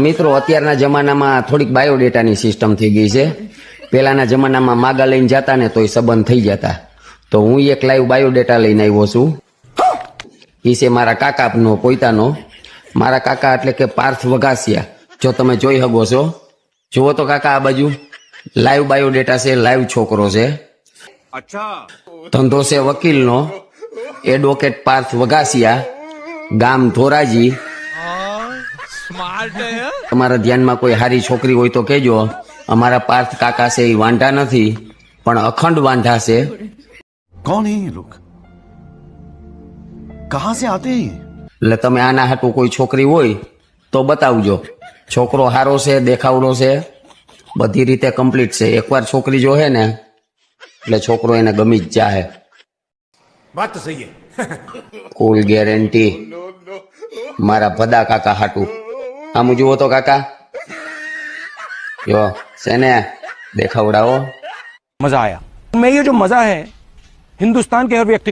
મિત્રો અત્યારના જમાનામાં થોડીક બાયોડેટાની સિસ્ટમ થઈ ગઈ છે. પહેલાના જમાનામાં માગા લઈને જતા ને તોય સંબંધ થઈ જતા. તો હું એક લાઈવ બાયોડેટા લઈને આવ્યો છું. એ છે મારા કાકાનો પોતાનો. મારા કાકા એટલે કે પાર્થ વઘાસિયા. જો તમે જોઈ શકો છો, જુઓ તો કાકા આ બાજુ લાઈવ બાયોડેટા છે. લાઈવ છોકરો છે. ધંધો છે વકીલનો. એડવોકેટ પાર્થ વઘાસિયા, ગામ ધોરાજી. તમારા ધ્યાનમાં કોઈ સારી છોકરી હોય તો કહેજો. અમારા પાર્થ કાકા છે એ વાંઢા નથી, પણ અખંડ વાંઢા છે. कौन है ये लोग? कहां से आते हैं? એટલે તમે આના હાટું કોઈ છોકરી હોય તો બતાવજો. છોકરો સારો છે, દેખાવડો છે, બધી રીતે કમ્પ્લીટ છે. એકવાર છોકરી જોહે ને એટલે છોકરો એને ગમી જ જાહે. बात तो सही है. કુલ ગેરંટી મારા ભદા કાકા હાટું. આમ જુઓ તો કાકા, જો છે ને દેખાવડાવો. मजा आया. मैं ये जो मजा है हिंदुस्तान के हर व्यक्ति